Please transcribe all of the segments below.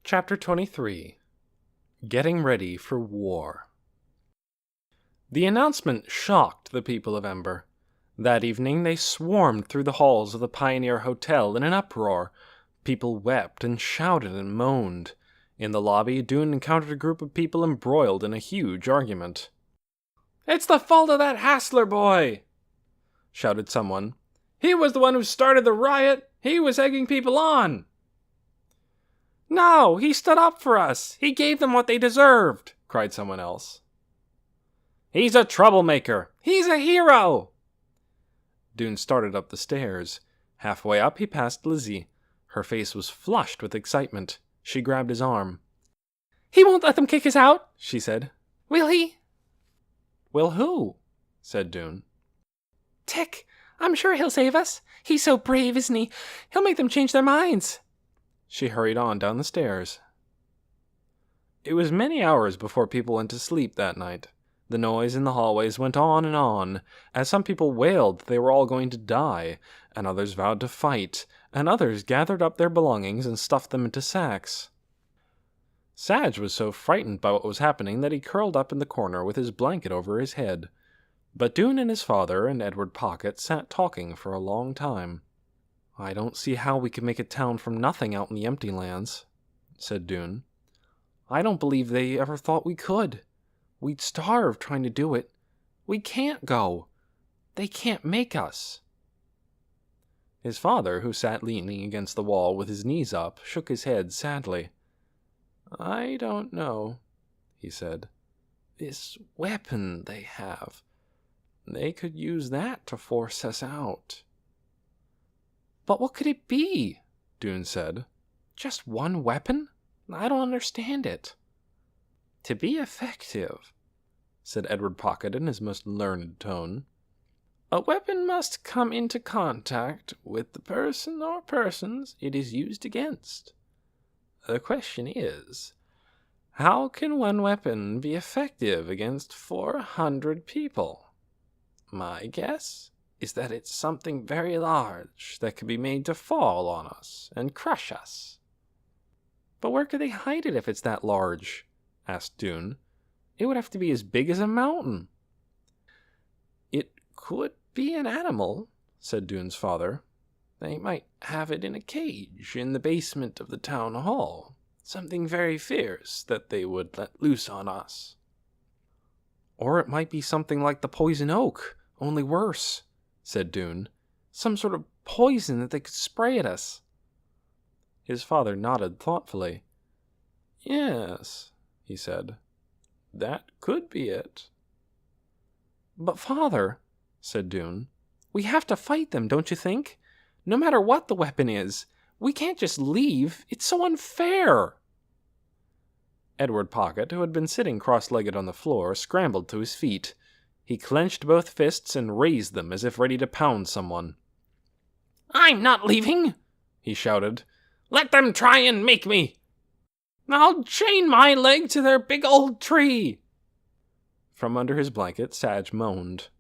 Chapter 23. Getting Ready for War. The announcement shocked the people of Ember. That evening they swarmed through the halls of the Pioneer Hotel in an uproar. People wept and shouted and moaned. In the lobby, Dune encountered a group of people embroiled in a huge argument. "It's the fault of that Hassler boy!" shouted someone. "He was the one who started the riot! He was egging people on!" "No, he stood up for us! He gave them what they deserved!" cried someone else. "He's a troublemaker! He's a hero!" Dune started up the stairs. Halfway up, he passed Lizzie. Her face was flushed with excitement. She grabbed his arm. "He won't let them kick us out," she said. "Will he?" "Will who?" said Dune. "Tick. I'm sure he'll save us. He's so brave, isn't he? He'll make them change their minds." She hurried on down the stairs. It was many hours before people went to sleep that night. The noise in the hallways went on and on, as some people wailed that they were all going to die, and others vowed to fight, and others gathered up their belongings and stuffed them into sacks. Sag was so frightened by what was happening that he curled up in the corner with his blanket over his head. But Dune and his father and Edward Pocket sat talking for a long time. "I don't see how we can make a town from nothing out in the empty lands," said Dune. "I don't believe they ever thought we could. We'd starve trying to do it. We can't go. They can't make us." His father, who sat leaning against the wall with his knees up, shook his head sadly. "I don't know," he said. "This weapon they have, they could use that to force us out." "But what could it be?" Dune said. "Just one weapon? I don't understand it." "To be effective," said Edward Pocket in his most learned tone, "a weapon must come into contact with the person or persons it is used against. The question is, how can one weapon be effective against 400 people? My guess is that it's something very large that could be made to fall on us and crush us." "But where could they hide it if it's that large?" asked Dune. "It would have to be as big as a mountain." "It could be an animal," said Dune's father. "They might have it in a cage in the basement of the town hall. Something very fierce that they would let loose on us." "Or it might be something like the poison oak, only worse," said Dune. "Some sort of poison that they could spray at us." His father nodded thoughtfully. "Yes," he said. "That could be it." "But father," said Dune, "we have to fight them, don't you think? No matter what the weapon is. We can't just leave. It's so unfair." Edward Pocket, who had been sitting cross-legged on the floor, scrambled to his feet. He clenched both fists and raised them as if ready to pound someone. "I'm not leaving!" he shouted. "Let them try and make me! I'll chain my leg to their big old tree!" From under his blanket, Sag moaned.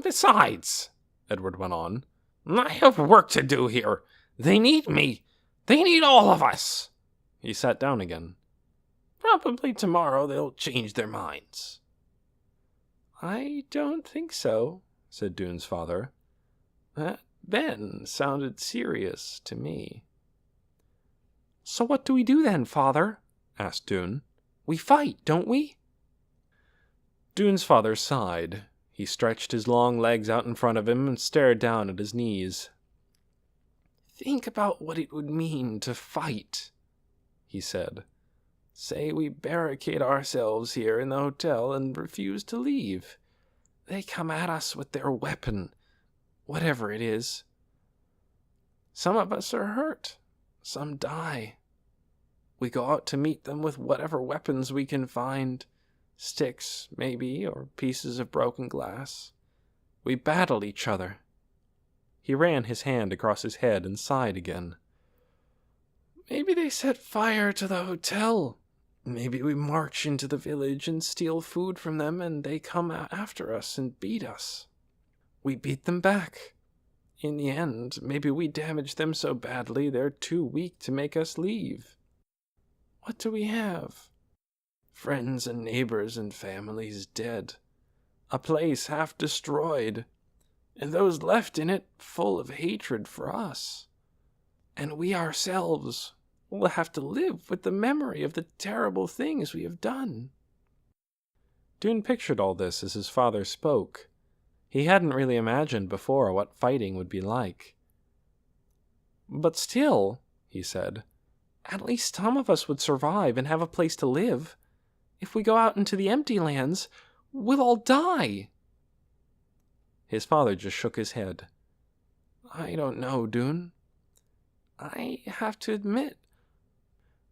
"Besides," Edward went on, "I have work to do here. They need me. They need all of us." He sat down again. "Probably tomorrow they'll change their minds." "I don't think so," said Dune's father. "That Ben sounded serious to me." "So what do we do then, father?" asked Dune. "We fight, don't we?" Dune's father sighed. He stretched his long legs out in front of him and stared down at his knees. "Think about what it would mean to fight," he said. "Say we barricade ourselves here in the hotel and refuse to leave. They come at us with their weapon, whatever it is. Some of us are hurt. Some die. We go out to meet them with whatever weapons we can find. Sticks, maybe, or pieces of broken glass. We battle each other." He ran his hand across his head and sighed again. "Maybe they set fire to the hotel. Maybe we march into the village and steal food from them, and they come after us and beat us. We beat them back. In the end, maybe we damage them so badly they're too weak to make us leave. What do we have? Friends and neighbors and families dead. A place half destroyed, and those left in it full of hatred for us. And we ourselves will have to live with the memory of the terrible things we have done." Dune pictured all this as his father spoke. He hadn't really imagined before what fighting would be like. "But still," he said, "at least some of us would survive and have a place to live. If we go out into the empty lands, we'll all die." His father just shook his head. "I don't know, Dune. I have to admit,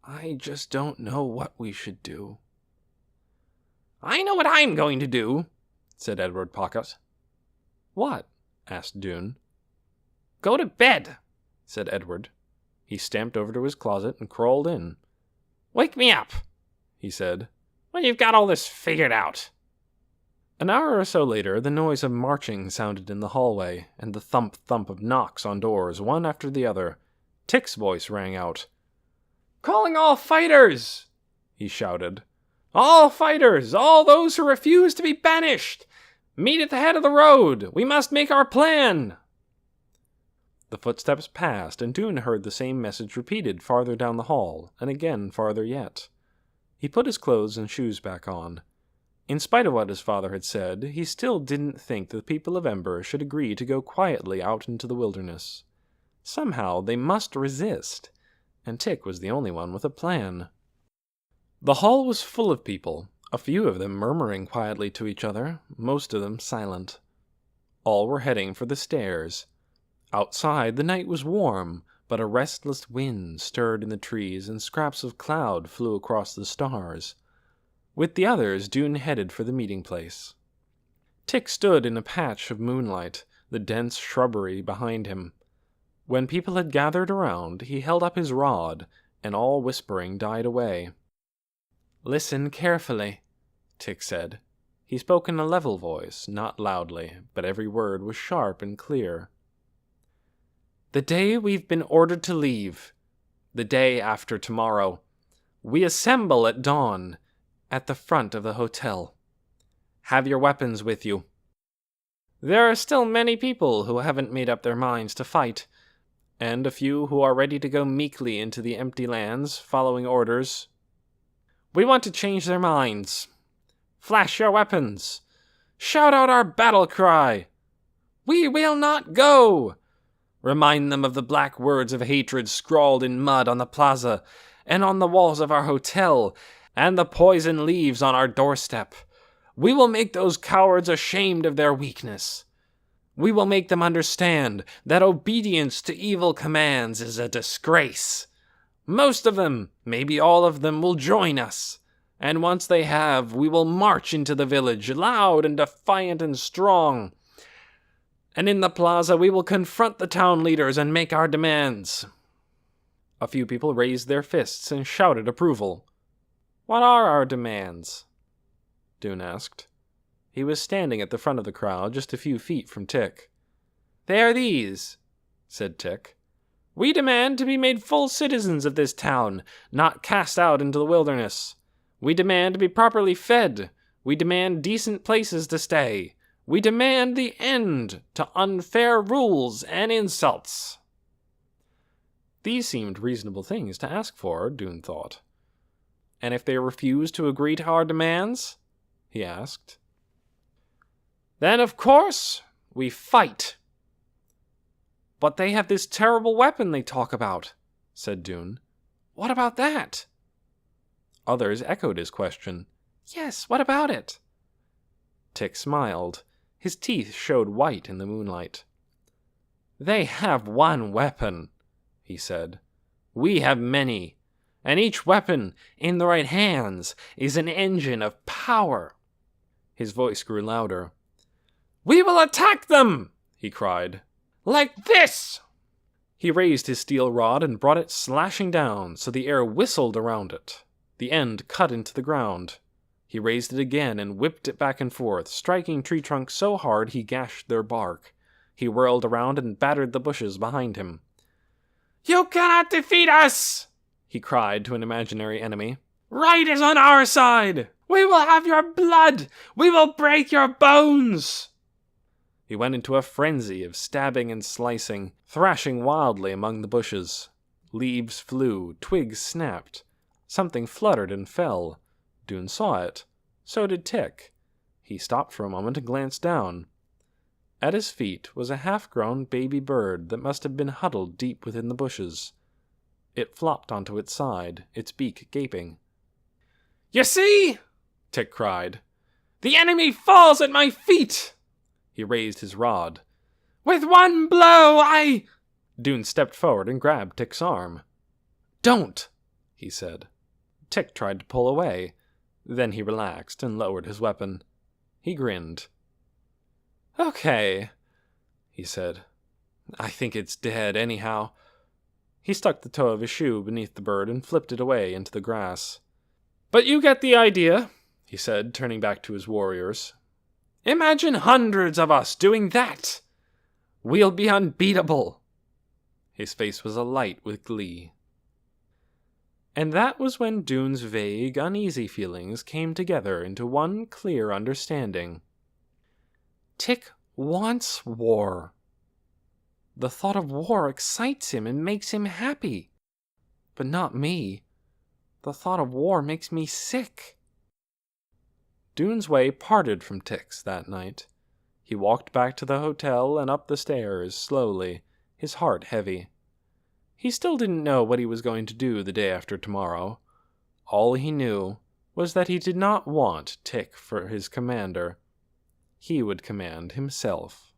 I just don't know what we should do." "I know what I'm going to do," said Edward Pocket. "What?" asked Dune. "Go to bed," said Edward. He stamped over to his closet and crawled in. "Wake me up," he said, "when you've got all this figured out." An hour or so later, the noise of marching sounded in the hallway, and the thump-thump of knocks on doors, one after the other. Tick's voice rang out. "Calling all fighters!" he shouted. "All fighters! All those who refuse to be banished! Meet at the head of the road! We must make our plan!" The footsteps passed, and Dune heard the same message repeated farther down the hall, and again farther yet. He put his clothes and shoes back on. In spite of what his father had said, he still didn't think the people of Ember should agree to go quietly out into the wilderness. Somehow they must resist, and Tick was the only one with a plan. The hall was full of people, a few of them murmuring quietly to each other, most of them silent. All were heading for the stairs. Outside the night was warm, but a restless wind stirred in the trees and scraps of cloud flew across the stars. With the others, Dune headed for the meeting place. Tick stood in a patch of moonlight, the dense shrubbery behind him. When people had gathered around, he held up his rod, and all whispering died away. "Listen carefully," Tick said. He spoke in a level voice, not loudly, but every word was sharp and clear. "The day we've been ordered to leave, the day after tomorrow, we assemble at dawn, at the front of the hotel. Have your weapons with you. There are still many people who haven't made up their minds to fight, and a few who are ready to go meekly into the empty lands, following orders. We want to change their minds. Flash your weapons. Shout out our battle cry. We will not go. Remind them of the black words of hatred scrawled in mud on the plaza and on the walls of our hotel, and the poison leaves on our doorstep. We will make those cowards ashamed of their weakness. We will make them understand that obedience to evil commands is a disgrace. Most of them, maybe all of them, will join us. And once they have, we will march into the village, loud and defiant and strong. And in the plaza, we will confront the town leaders and make our demands." A few people raised their fists and shouted approval. "What are our demands?" Dune asked. He was standing at the front of the crowd, just a few feet from Tick. "They are these," said Tick. "We demand to be made full citizens of this town, not cast out into the wilderness. We demand to be properly fed. We demand decent places to stay. We demand the end to unfair rules and insults." These seemed reasonable things to ask for, Dune thought. "And if they refuse to agree to our demands?" he asked. "Then, of course, we fight." "But they have this terrible weapon they talk about," said Dune. "What about that?" Others echoed his question. "Yes, what about it?" Tick smiled. His teeth showed white in the moonlight. "They have one weapon," he said. "We have many, and each weapon, in the right hands, is an engine of power." His voice grew louder. "We will attack them!" he cried. "Like this!" He raised his steel rod and brought it slashing down so the air whistled around it. The end cut into the ground. He raised it again and whipped it back and forth, striking tree trunks so hard he gashed their bark. He whirled around and battered the bushes behind him. "You cannot defeat us!" he cried to an imaginary enemy. "Right is on our side! We will have your blood! We will break your bones!" He went into a frenzy of stabbing and slicing, thrashing wildly among the bushes. Leaves flew, twigs snapped. Something fluttered and fell. Dune saw it. So did Tick. He stopped for a moment and glanced down. At his feet was a half-grown baby bird that must have been huddled deep within the bushes. It flopped onto its side, its beak gaping. "You see?" Tick cried. "The enemy falls at my feet!" He raised his rod. "With one blow, I—" Dune stepped forward and grabbed Tick's arm. "Don't!" he said. Tick tried to pull away. Then he relaxed and lowered his weapon. He grinned. "Okay," he said. "I think it's dead, anyhow." He stuck the toe of his shoe beneath the bird and flipped it away into the grass. "But you get the idea," he said, turning back to his warriors. "Imagine hundreds of us doing that! We'll be unbeatable!" His face was alight with glee. And that was when Dune's vague, uneasy feelings came together into one clear understanding. Tick wants war. The thought of war excites him and makes him happy. But not me. The thought of war makes me sick. Dune's way parted from Tick's that night. He walked back to the hotel and up the stairs, slowly, his heart heavy. He still didn't know what he was going to do the day after tomorrow. All he knew was that he did not want Tick for his commander. He would command himself.